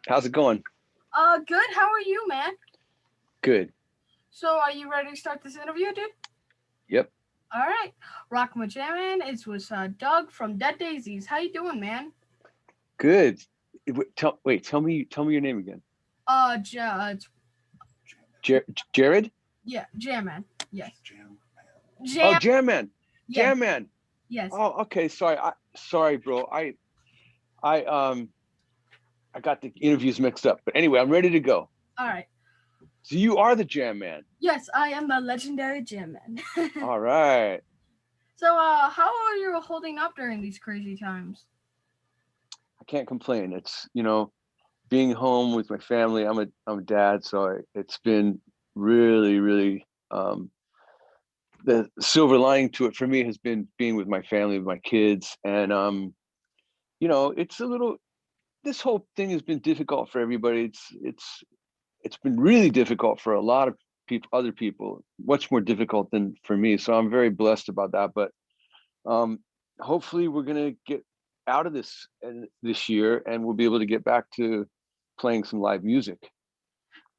How's it going? Good. How are you, man? Good. So, are you ready to start this interview, dude? Yep. All right. Rock my jamming. It's with Doug from Dead Daisies. How you doing, man? Good. Tell me your name again. It's Jared? yeah, Jam Man. Yes. Oh, Jam. Jam Man. Yeah. Jam Man. Yes. Oh, okay. Sorry, bro. I I got the interviews mixed up. But anyway, I'm ready to go. All right. So you are the Jam Man. Yes, I am the legendary Jam Man. All right. So, how are you holding up during these crazy times? I can't complain. It's, being home with my family. I'm a dad, so it's been really, really the silver lining to it for me has been being with my family, with my kids. And it's a little this whole thing has been difficult for everybody. It's been really difficult for a lot of people, other people, much more difficult than for me. So I'm very blessed about that. But um, hopefully we're gonna get out of this this year, and we'll be able to get back to playing some live music.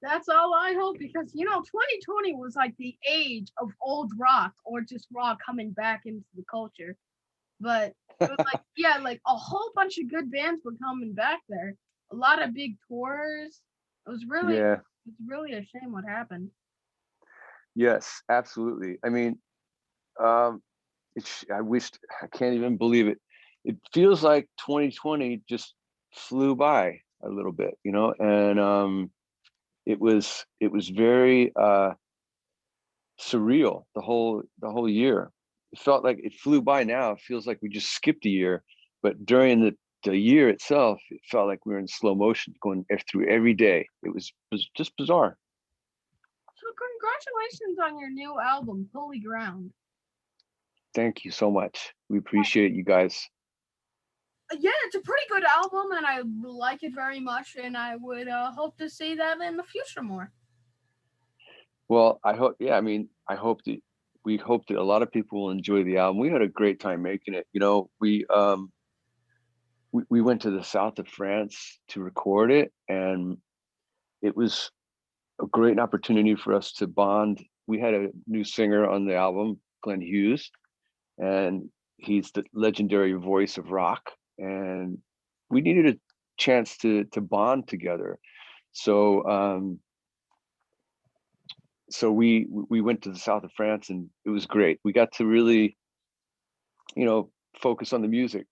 That's all I hope because 2020 was like the age of old rock or just rock coming back into the culture. But it was like, yeah, like a whole bunch of good bands were coming back there. A lot of big tours. It was really, Yeah. it's really a shame what happened. Yes. Absolutely. I mean, um, I wished I can't even believe it. It feels like 2020 just flew by a little bit, and it was very surreal the whole year. It felt like it flew by. Now it feels like we just skipped a year, but during the year itself, it felt like we were in slow motion, going through every day. It was just bizarre. So congratulations on your new album, Holy Ground. Thank you so much. We appreciate you guys. Yeah, it's a pretty good album, and I like it very much, and I would hope to see that in the future more. Well, I hope. Yeah, I mean, we hope that a lot of people will enjoy the album. We had a great time making it. We went to the south of France to record it, and it was a great opportunity for us to bond. We had a new singer on the album, Glenn Hughes, and he's the legendary voice of rock. And we needed a chance to bond together. So we went to the south of France, and it was great. We got to really, focus on the music.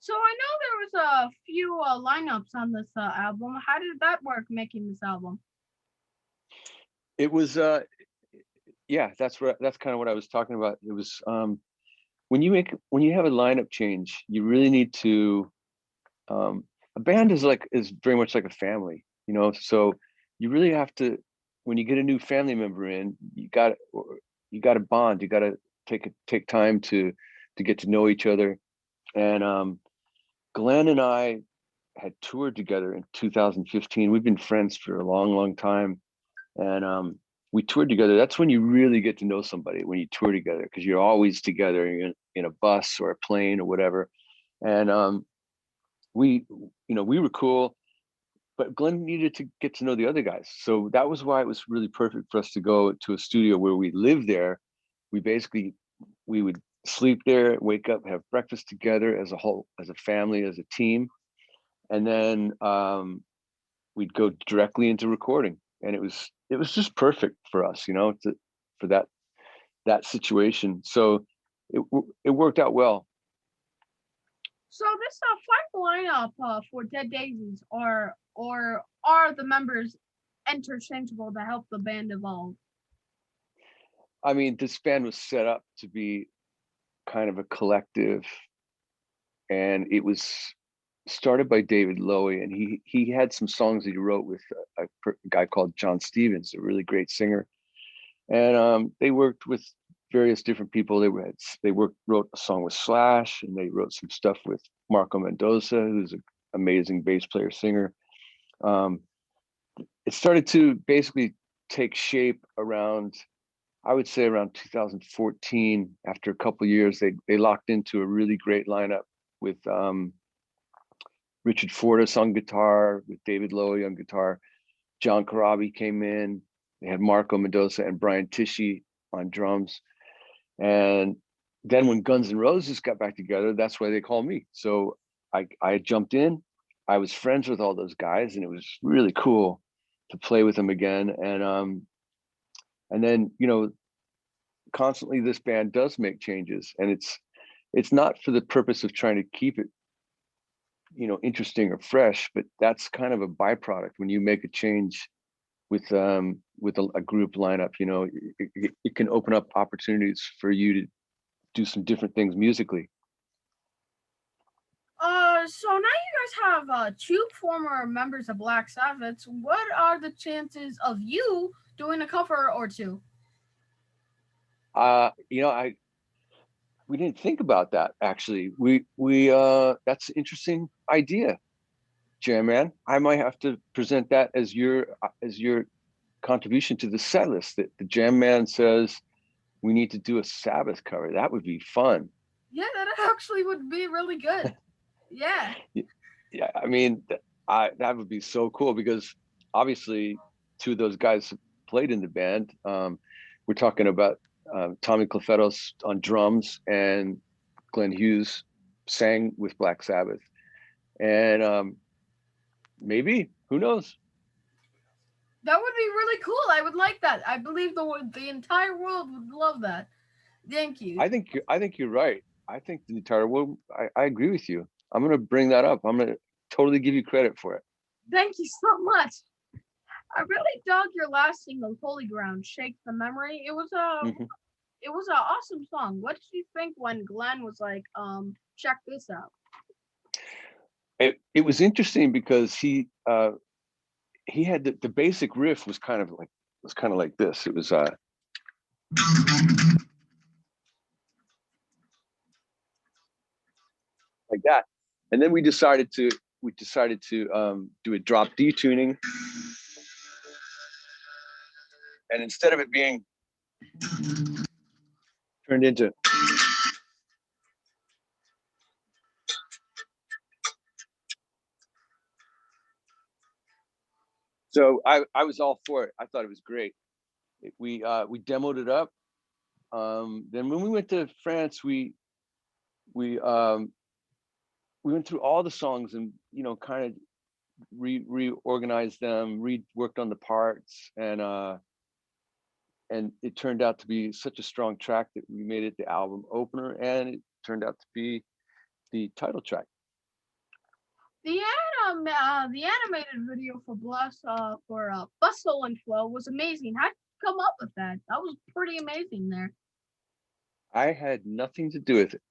So I know there was a few lineups on this album. How did that work making this album? It was yeah, that's kind of what I was talking about. It was when you have a lineup change, you really need to um a band is very much like a family, so you really have to, when you get a new family member in, you got to bond. You got to take time to get to know each other. And Glenn and I had toured together in 2015. We've been friends for a long, long time, and we toured together. That's when you really get to know somebody, when you tour together, because you're always together in a bus or a plane or whatever. And we, we were cool, but Glenn needed to get to know the other guys. So that was why it was really perfect for us to go to a studio where we lived there. We would sleep there, wake up, have breakfast together as a whole, as a family, as a team, and then we'd go directly into recording. And it was just perfect for us, for that situation. So it worked out well. So this final lineup for Dead Daisies, or are the members interchangeable to help the band evolve? I mean, this band was set up to be kind of a collective, and it was started by David Lowy, and he had some songs that he wrote with a guy called John Stevens, a really great singer. And they worked with various different people. Wrote a song with Slash, and they wrote some stuff with Marco Mendoza, who's an amazing bass player singer. Um, it started to basically take shape around, I would say, around 2014. After a couple of years, they locked into a really great lineup with Richard Fortas on guitar, with David Lowy on guitar. John Corabi came in. They had Marco Mendoza and Brian Tishy on drums. And then when Guns N' Roses got back together, that's why they called me. So I jumped in. I was friends with all those guys, and it was really cool to play with them again. And then, you know, constantly this band does make changes, and it's not for the purpose of trying to keep it, you know, interesting or fresh, but that's kind of a byproduct when you make a change with a group lineup. You know, it can open up opportunities for you to do some different things musically. So now you guys have two former members of Black Sabbath. What are the chances of you doing a cover or two? You know, we didn't think about that actually. We that's an interesting idea, Jam Man. I might have to present that as your contribution to the set list. That the Jam Man says we need to do a Sabbath cover. That would be fun. Yeah, that actually would be really good. Yeah. Yeah, I mean, that would be so cool because obviously two of those guys played in the band. We're talking about Tommy Clufetos on drums, and Glenn Hughes sang with Black Sabbath. And maybe, who knows? That would be really cool. I would like that. I believe the entire world would love that. Thank you. I think you're right. I think the entire world. I agree with you. I'm gonna bring that up. I'm gonna totally give you credit for it. Thank you so much. I really dug your last single, Holy Ground, Shake the Memory. Mhm. It was an awesome song. What did you think when Glenn was like, check this out? It was interesting because he had the basic riff was kind of like this. It was like that, and then we decided to do a drop D tuning, and instead of it being turned into, so I was all for it. I thought it was great. We demoed it up. Then when we went to France, we we went through all the songs and, you know, kind of reorganized them, worked on the parts, and it turned out to be such a strong track that we made it the album opener, and it turned out to be the title track. The animated video for Bustle and Flow was amazing. How'd you come up with that? That was pretty amazing there. I had nothing to do with it.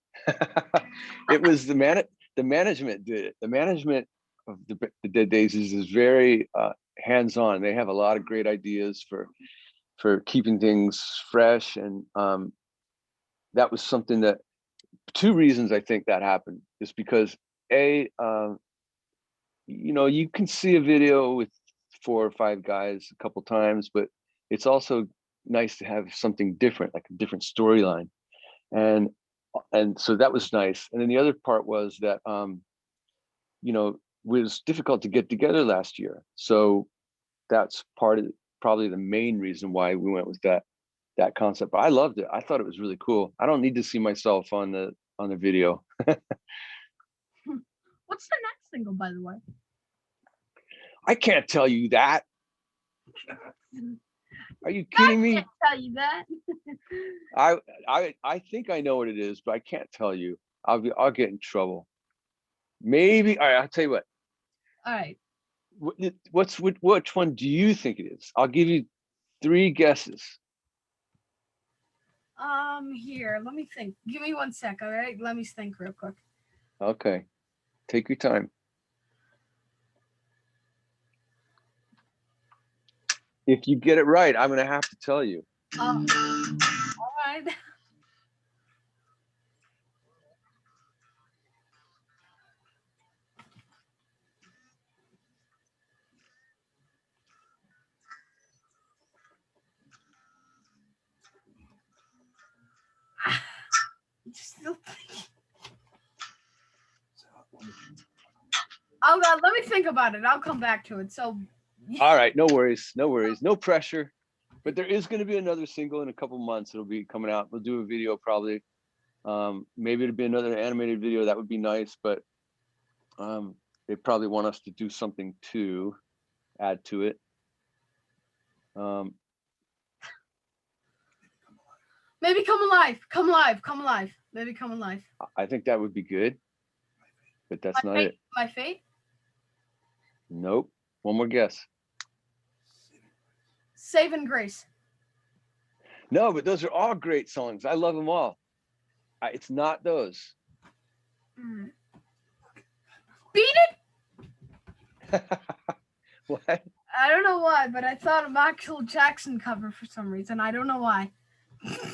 It was the management did it. The management of the Dead Daises is very hands-on. They have a lot of great ideas for keeping things fresh, and that was something that, two reasons I think that happened is because you know, you can see a video with 4 or 5 guys a couple times, but it's also nice to have something different, like a different storyline. And so that was nice. And then the other part was that you know, it was difficult to get together last year. So that's part of probably the main reason why we went with that concept. But I loved it. I thought it was really cool. I don't need to see myself on the video. What's the next single, by the way? I can't tell you that. Are you I kidding me? can't tell you that. I think I know what it is, but I can't tell you. I'll get in trouble. Maybe. All right, I'll tell you what. All right. Which one do you think it is? I'll give you 3 guesses. Here, let me think. Give me 1 sec, all right? Let me think real quick. Okay. Take your time. If you get it right, I'm gonna have to tell you. All right. Still thinking. Let me think about it. I'll come back to it. So, All right, no worries, no pressure. But there is going to be another single in a couple months. It'll be coming out. We'll do a video probably. Maybe it'll be another animated video. That would be nice, but they probably want us to do something to add to it. maybe come alive. Come alive. Come alive. Maybe come alive. I think that would be good, but that's not it. My fate. Nope. One more guess. Saving Grace. No, but those are all great songs. I love them all. It's not those. Beat It. What? I don't know why, but I thought of Michael Jackson cover for some reason. I don't know why.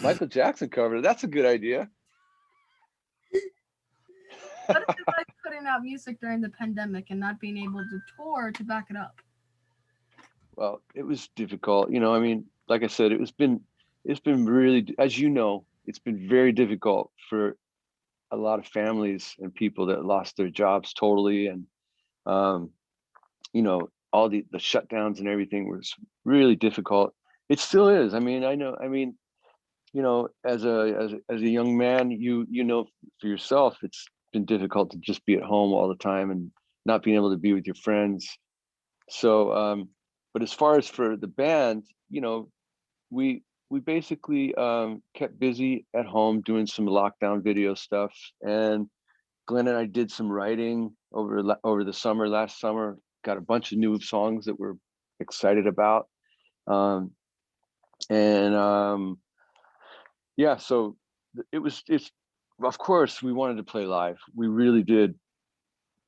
Michael Jackson cover. That's a good idea. What if you like putting out music during the pandemic and not being able to tour to back it up? Well, it was difficult. You know, I mean, like I said, it's been really, as you know, it's been very difficult for a lot of families and people that lost their jobs totally. And, you know, all the shutdowns and everything was really difficult. It still is. I mean, you know, as a young man, you know, for yourself, it's been difficult to just be at home all the time and not being able to be with your friends. So, but as far as for the band, you know, we basically kept busy at home doing some lockdown video stuff, and Glenn and I did some writing over the summer. Last summer, got a bunch of new songs that we're excited about, yeah. So it's of course we wanted to play live. We really did.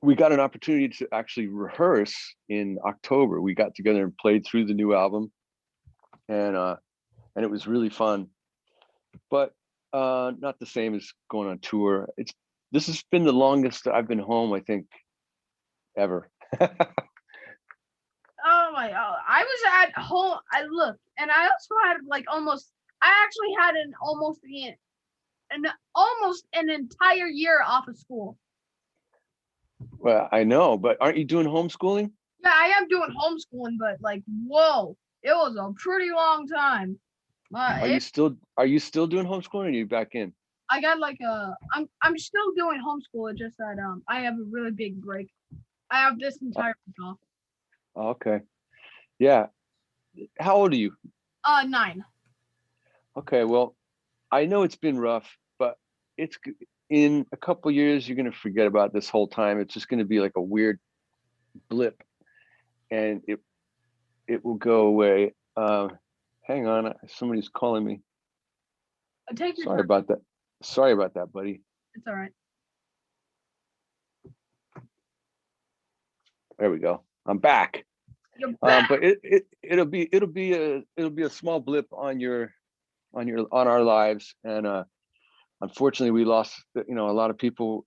We got an opportunity to actually rehearse in October. We got together and played through the new album, and it was really fun, but not the same as going on tour. This has been the longest I've been home, I think, ever. Oh my god. I was at home. I looked, and I also had I actually had almost an entire year off of school. Well, I know, but aren't you doing homeschooling? Yeah, I am doing homeschooling, but like, whoa, it was a pretty long time. Are you still doing homeschooling, or are you back in? I got I'm still doing homeschool. It's just that I have a really big break. I have this entire week off. Okay. Yeah. How old are you? 9. Okay. Well, I know it's been rough, but it's in a couple years, you're going to forget about this whole time. It's just going to be like a weird blip, and it will go away. Hang on. Somebody's calling me. Take your Sorry time. about that. Sorry about that, buddy. It's all right. There we go. I'm back. You're back. But it'll be a small blip on our lives, and unfortunately we lost, you know, a lot of people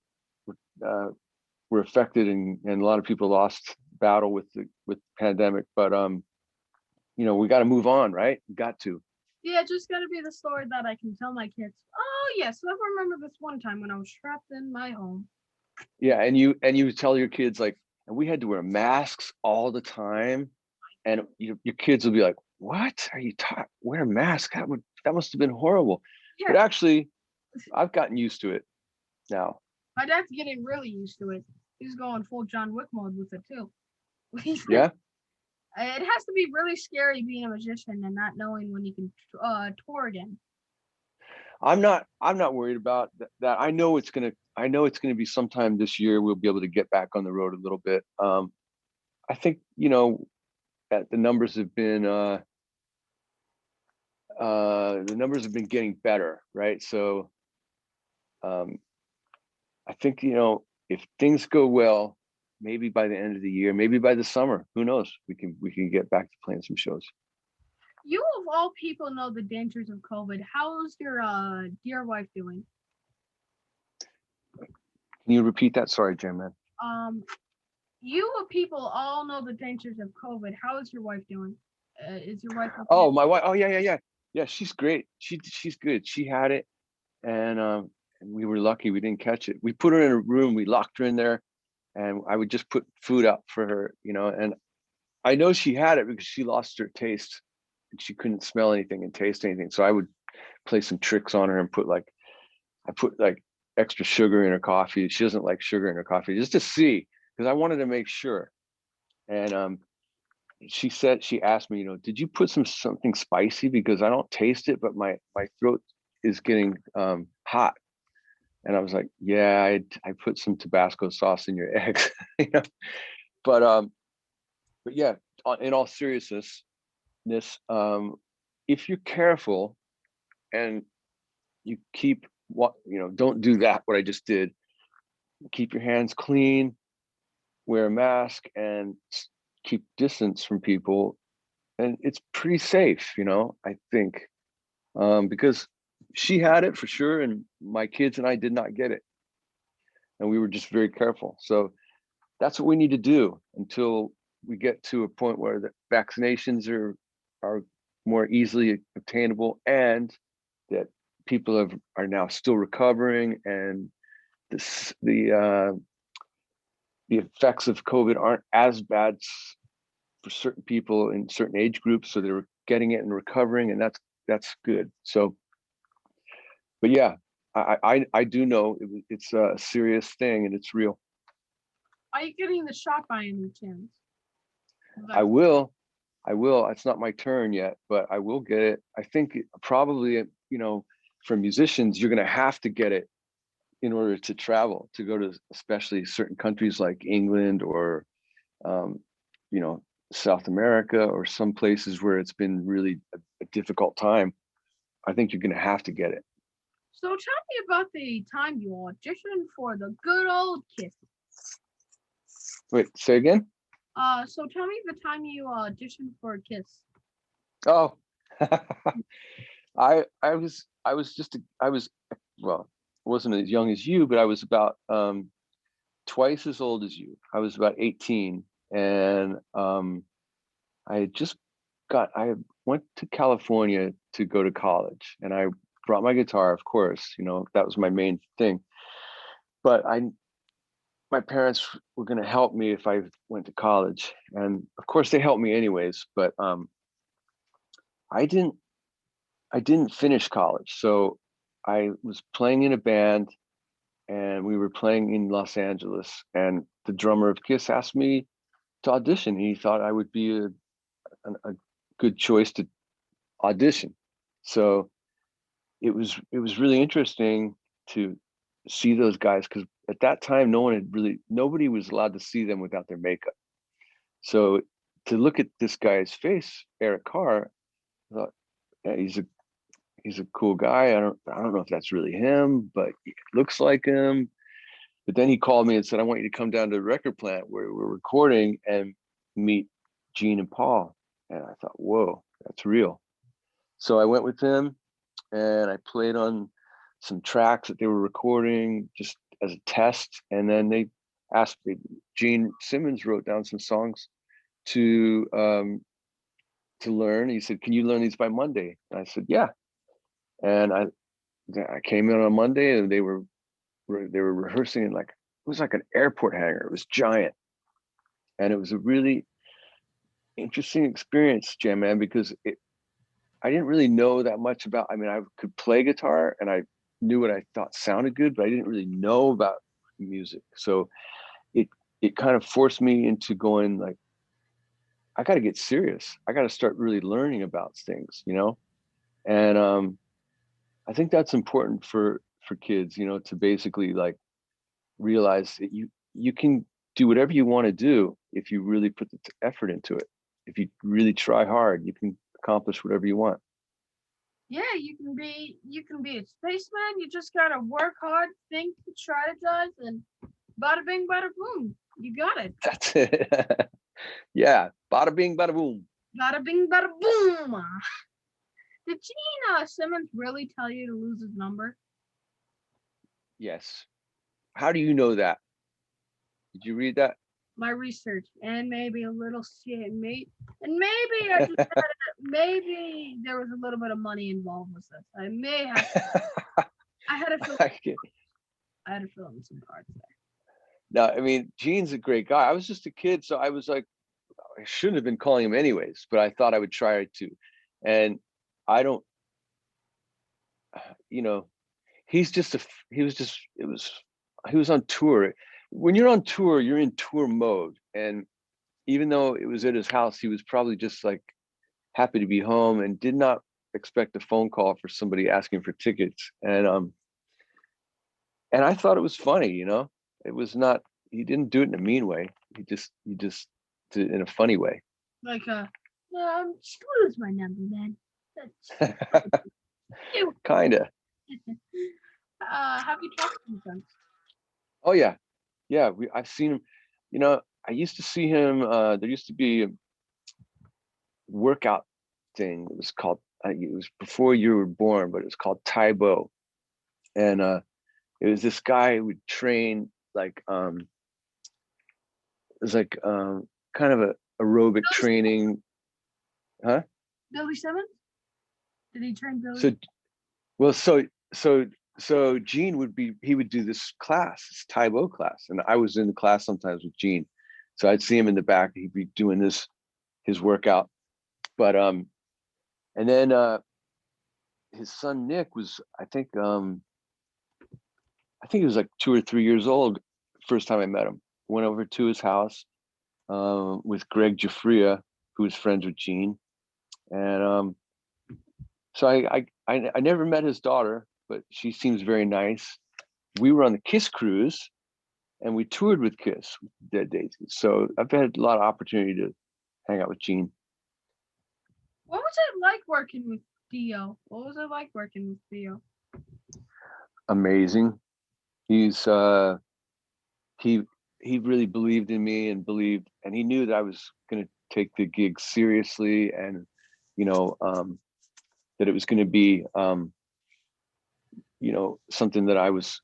were affected, and a lot of people lost battle with the pandemic, but you know, we got to move on, right? We got to. Yeah, just gotta be the story that I can tell my kids. Oh yes, I remember this one time when I was trapped in my home. Yeah, and you tell your kids, like, and we had to wear masks all the time, and your kids will be like, "What are you talking? Wear a mask? That must have been horrible." Yeah. But actually, I've gotten used to it now. My dad's getting really used to it. He's going full John Wick mode with it too. Yeah. It has to be really scary being a magician and not knowing when you can tour again. I'm not worried about that. I know it's gonna be sometime this year we'll be able to get back on the road a little bit. I think, you know, the numbers have been getting better, right? So I think, you know, if things go well, maybe by the end of the year, maybe by the summer, who knows? We can get back to playing some shows. You of all people know the dangers of COVID. How's your dear wife doing? Can you repeat that? Sorry, Jim, man. You of people all know the dangers of COVID. How is your wife doing? Is your wife okay? Oh, my wife. Oh, yeah. She's great. She's good. She had it, and we were lucky we didn't catch it. We put her in a room. We locked her in there, and I would just put food out for her, and I know she had it because she lost her taste and she couldn't smell anything and taste anything. So I would play some tricks on her and I put like extra sugar in her coffee. She doesn't like sugar in her coffee, just to see, because I wanted to make sure. And she asked me, did you put something spicy, because I don't taste it, but my throat is getting hot. And I was like, yeah, I put some Tabasco sauce in your eggs. But yeah, in all seriousness, if you're careful and you keep don't do what I just did. Keep your hands clean, wear a mask, and keep distance from people, and it's pretty safe, I think, because she had it for sure, and my kids and I did not get it, and we were just very careful. So that's what we need to do until we get to a point where the vaccinations are more easily obtainable, and that people are now still recovering, and the effects of COVID aren't as bad for certain people in certain age groups, so they're getting it and recovering, and that's good. So, but yeah, I do know it's a serious thing and it's real. Are you getting the shot by any chance? I will. It's not my turn yet, but I will get it. I think probably, for musicians, you're going to have to get it in order to travel, to go to especially certain countries like England or, um, South America, or some places where it's been really a difficult time. I think you're going to have to get it. So tell me about the time you auditioned for the good old Kiss. Wait, say again? So tell me the time you auditioned for Kiss. Oh, I was well, I wasn't as young as you, but I was about twice as old as you. I was about 18, and I went to California to go to college, and I brought my guitar, of course, that was my main thing. But my parents were going to help me if I went to college, and of course they helped me anyways. But I didn't finish college, so I was playing in a band, and we were playing in Los Angeles, and the drummer of Kiss asked me to audition. He thought I would be a good choice to audition. So it was really interesting to see those guys, because at that time nobody was allowed to see them without their makeup. So to look at this guy's face, Eric Carr, I thought, yeah, he's a cool guy. I don't know if that's really him, but it looks like him. But then he called me and said, I want you to come down to the record plant where we're recording and meet Gene and Paul. And I thought, whoa, that's real. So I went with him, and I played on some tracks that they were recording just as a test. And then they asked me, Gene Simmons wrote down some songs to learn. He said, can you learn these by Monday? And I said, yeah. And I came in on Monday, and they were rehearsing in it was like an airport hangar. It was giant. And it was a really interesting experience, Jam Man, because I didn't really know that much about, I could play guitar and I knew what I thought sounded good, but I didn't really know about music. So it kind of forced me into going like, I got to get serious. I got to start really learning about things, And I think that's important for kids, to basically like realize that you can do whatever you want to do if you really put the effort into it. If you really try hard, you can accomplish whatever you want. Yeah, you can be a spaceman. You just gotta work hard, think, strategize, and bada bing, bada boom. You got it. That's it. Yeah, bada bing, bada boom. Bada bing, bada boom. Did Gene Simmons really tell you to lose his number? Yes. How do you know that? Did you read that? My research and maybe a little shit, mate. And maybe I just maybe there was a little bit of money involved with this. I may have. I had to fill. I had to fill in some cards there. No, I mean, Gene's a great guy. I was just a kid, so I was like, I shouldn't have been calling him anyways, but I thought I would try it too. And I don't, you know, he's just a, he was just, it was, he was on tour. When you're on tour, you're in tour mode. And even though it was at his house, he was probably just like happy to be home and did not expect a phone call for somebody asking for tickets. And I thought it was funny, you know. It was not, he didn't do it in a mean way. He just did it in a funny way. Like, screws my number, man. That's Kinda. have you talked to him since? Oh yeah. Yeah. I've seen him, you know, I used to see him, there used to be a workout thing. It was called, it was before you were born, but it was called Taibo. And it was this guy who would train like it was like kind of a aerobic Billy training, huh? Billy Simmons? Did he train Billy? So well, so Gene would be, he would do this class, this Taibo class, and I was in the class sometimes with Gene. So I'd see him in the back. He'd be doing this, his workout. But and then his son Nick was, I think he was like 2 or 3 years old first time I met him. Went over to his house with Greg Jafria, who was friends with Gene, and so I never met his daughter, but she seems very nice. We were on the Kiss cruise, and we toured with Kiss, Dead Daises. So I've had a lot of opportunity to hang out with Gene. What was it like working with Dio? What was it like working with Dio? Amazing. He's he he really believed in me and he knew that I was going to take the gig seriously, and you know that it was going to be something that I was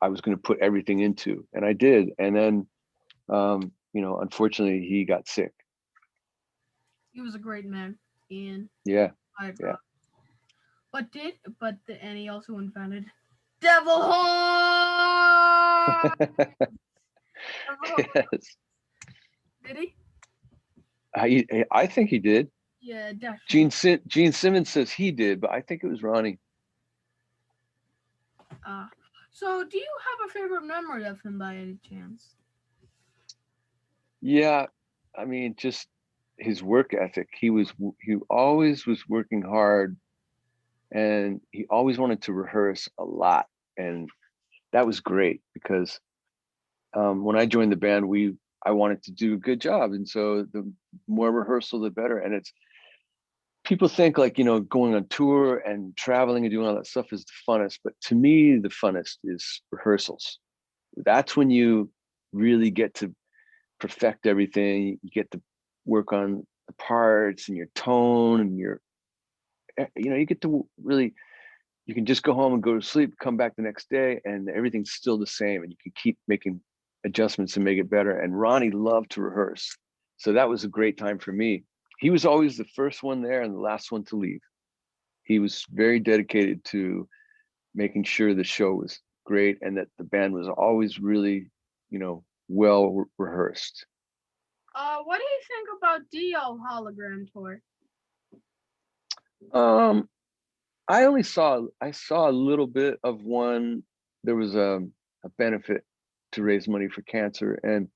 going to put everything into, and I did. And then unfortunately he got sick. He was a great man, Ian. Yeah. I Yeah. And he also invented Devil Horn. Yes. Did he? I think he did. Yeah, definitely. Gene Simmons says he did, but I think it was Ronnie. So do you have a favorite memory of him by any chance? Yeah, I mean, just his work ethic. He always was working hard, and he always wanted to rehearse a lot, and that was great because when I joined the band, I wanted to do a good job, and so the more rehearsal, the better. And it's people think like going on tour and traveling and doing all that stuff is the funnest, but to me, the funnest is rehearsals. That's when you really get to perfect everything. You get to work on the parts and your tone and you get to really, you can just go home and go to sleep, come back the next day, and everything's still the same, and you can keep making adjustments and make it better. And Ronnie loved to rehearse, so that was a great time for me. He was always the first one there and the last one to leave. He was very dedicated to making sure the show was great and that the band was always really well rehearsed. What do you think about Dio Hologram tour? I saw a little bit of one. There was a benefit to raise money for cancer, and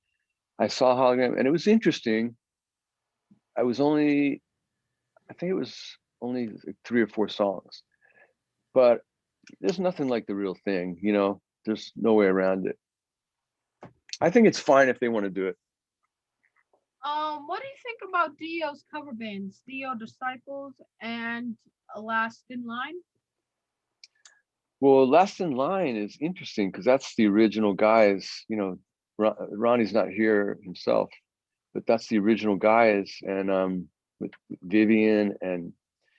I saw Hologram, and it was interesting. I was only, I think it was only like 3 or 4 songs, but there's nothing like the real thing. There's no way around it. I think it's fine if they want to do it. What do you think about Dio's cover bands, Dio Disciples and Last in Line? Well, Last in Line is interesting because that's the original guys. Ronnie's not here himself, but that's the original guys, and with Vivian, and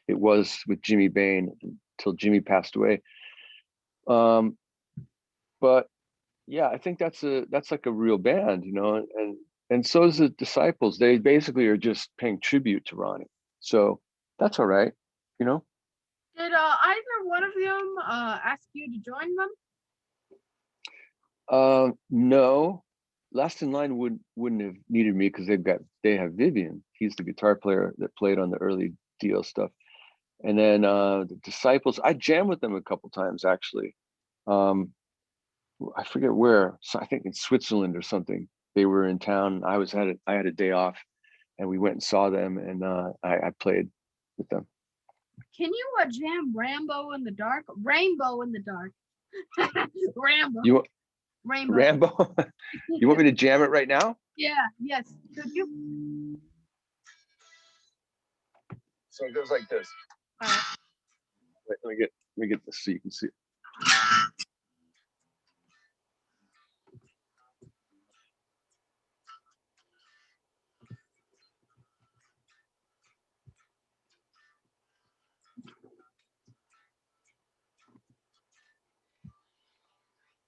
it was with Jimmy Bain until Jimmy passed away. But yeah, I think that's like a real band, and so is the Disciples. They basically are just paying tribute to Ronnie, so that's all right, you know. Did either one of them ask you to join them? No, Last in Line wouldn't have needed me because they have Vivian. He's the guitar player that played on the early Dio stuff. And then the Disciples, I jammed with them a couple times actually. Um, I forget where. So I think in Switzerland or something. They were in town. I had a day off, and we went and saw them, and I played with them. Can you jam Rambo in the dark? Rainbow in the dark. Rambo. You want Rainbow. Rambo? You want me to jam it right now? Yeah. Yes. Could you? So it goes like this. Right. Wait, let me get this so you can see.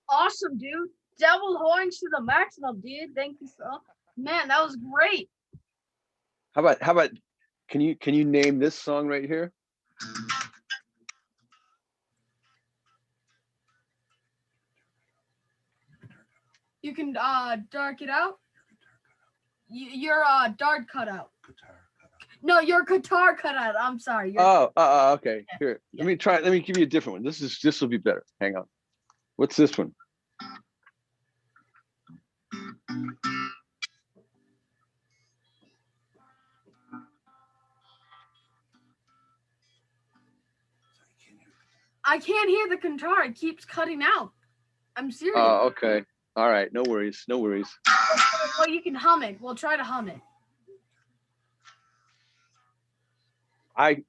Awesome, dude. Devil horns to the maximum, dude. Thank you so. Man, that was great. How about can you name this song right here? You can dark it out. Your dart cut out. No, your guitar cut out. I'm sorry. Okay. Yeah. Here, Yeah. let me give you a different one. This will be better. Hang on. What's this one? I can't hear the guitar. It keeps cutting out. I'm serious. Oh, okay. All right. No worries. No worries. Well, you can hum it. We'll try to hum it.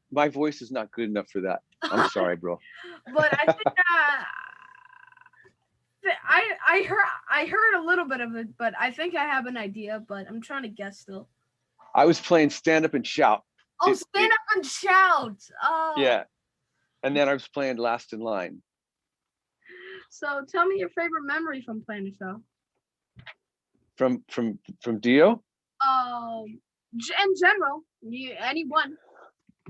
My voice is not good enough for that. I'm sorry, bro. But I think I heard a little bit of it, but I think I have an idea. But I'm trying to guess still. I was playing Stand Up and Shout. Oh, stand up and shout. Oh. Yeah. And then I was playing Last in Line. So tell me your favorite memory from playing the show. From Dio? In general, anyone.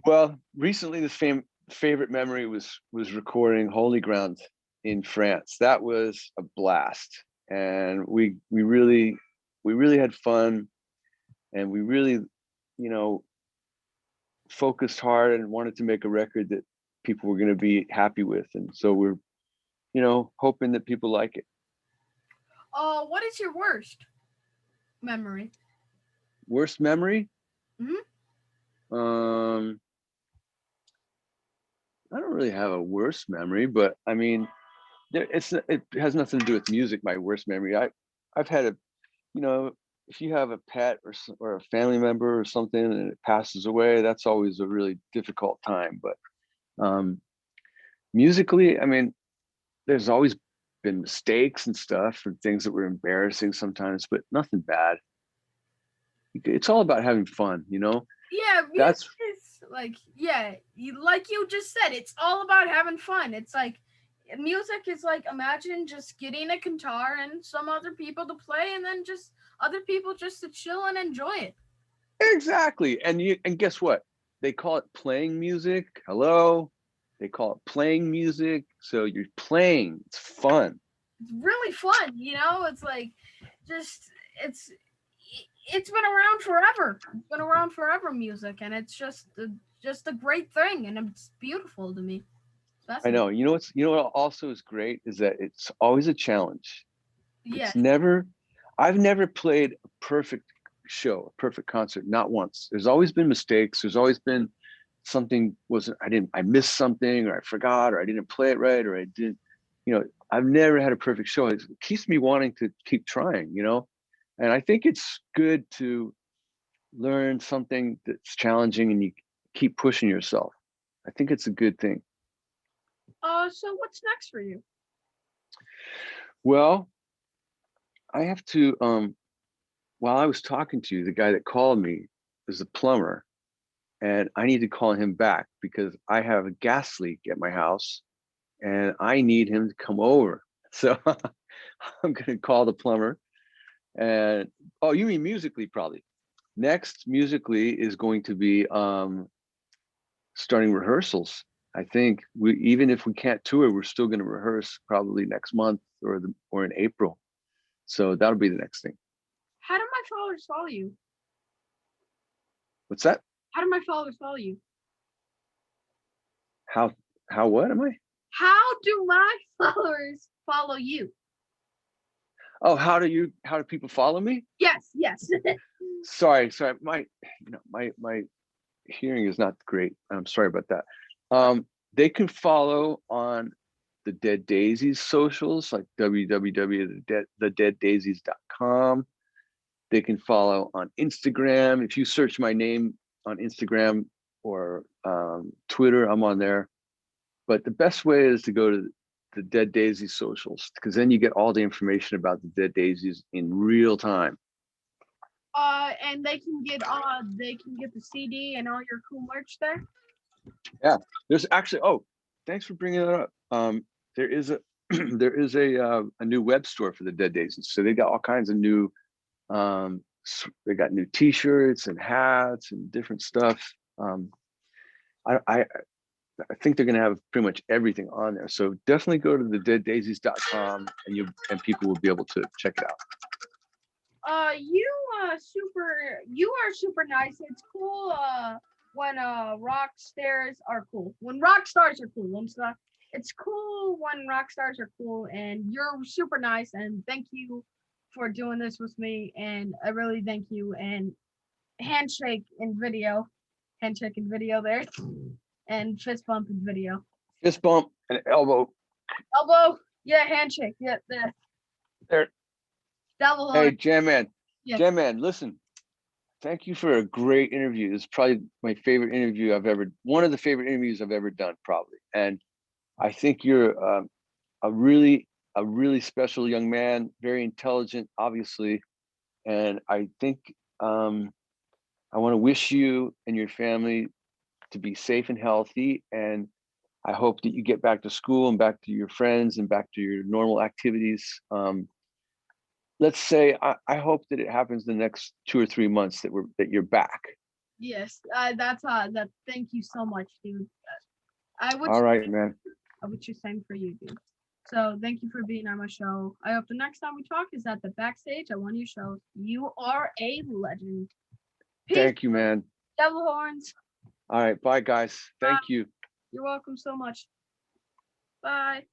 Well, recently the favorite memory was recording Holy Ground in France. That was a blast. And we really had fun, and we really, focused hard and wanted to make a record that people were going to be happy with. And so we're, hoping that people like it. What is your worst memory? Worst memory? Mm-hmm. I don't really have a worst memory, but I mean, it has nothing to do with music. My worst memory. I've had if you have a pet or a family member or something and it passes away, that's always a really difficult time. But musically, I mean, there's always been mistakes and stuff and things that were embarrassing sometimes, but nothing bad. It's all about having fun, Yeah, that's like like you just said, it's all about having fun. It's like music is like, imagine just getting a guitar and some other people to play, and then just other people just to chill and enjoy it. exactly. And guess what? They call it playing music. Hello. They call it playing music. So you're playing. It's fun. It's really fun, It's like it's been around forever. It's been around forever, music, and it's just a great thing, and it's beautiful to me. I know. What also is great is that it's always a challenge. Yeah. I've never played a perfect show, a perfect concert, not once. There's always been mistakes. There's always been I missed something, or I forgot, or I didn't play it right, or I didn't, I've never had a perfect show. It keeps me wanting to keep trying, and I think it's good to learn something that's challenging and you keep pushing yourself. I think it's a good thing. So what's next for you? Well, I have to, while I was talking to you, the guy that called me is a plumber, and I need to call him back because I have a gas leak at my house and I need him to come over. So I'm going to call the plumber. And oh, you mean musically? Probably next musically is going to be starting rehearsals I think even if we can't tour, we're still going to rehearse probably next month or in April. So that'll be the next thing. How do my followers follow you? What's that? How do my followers follow you? How what am I? How do my followers follow you? Oh, how do people follow me? Yes. Sorry. My hearing is not great. I'm sorry about that. They can follow on the Dead Daisies socials, like www.thedeaddaisies.com. They can follow on Instagram. If you search my name on Instagram or Twitter, I'm on there. But the best way is to go to the Dead Daisies socials, because then you get all the information about the Dead Daisies in real time. And they can get the CD and all your cool merch there. Yeah, there's actually. Oh, thanks for bringing that up. There is a a new web store for the Dead Daisies, so they got all kinds of new. They got new T-shirts and hats and different stuff. I think they're going to have pretty much everything on there. So definitely go to the deaddaisies.com and people will be able to check it out. You are super nice. It's cool when rock stars are cool. When rock stars are cool. It's cool when rock stars are cool, and you're super nice, and thank you for doing this with me, and I really thank you. And handshake in video there, and fist bump in video. Fist bump and elbow. Yeah, handshake. Yeah, there. Double Hey, horn. Jam Man. Yeah. Jam Man, listen. Thank you for a great interview. This is probably my favorite interview one of the favorite interviews I've ever done, probably. And I think you're a really special young man, very intelligent, obviously. And I think I want to wish you and your family to be safe and healthy. And I hope that you get back to school and back to your friends and back to your normal activities. Let's say I hope that it happens the next 2 or 3 months that you're back. Yes, that's that. Thank you so much, dude. All right, man. I would just same for you, dude. So thank you for being on my show. I hope the next time we talk is at the backstage at one of your shows. You are a legend. Peace. Thank you, man. Devil horns. All right, bye, guys. Thank you. You're welcome so much. Bye.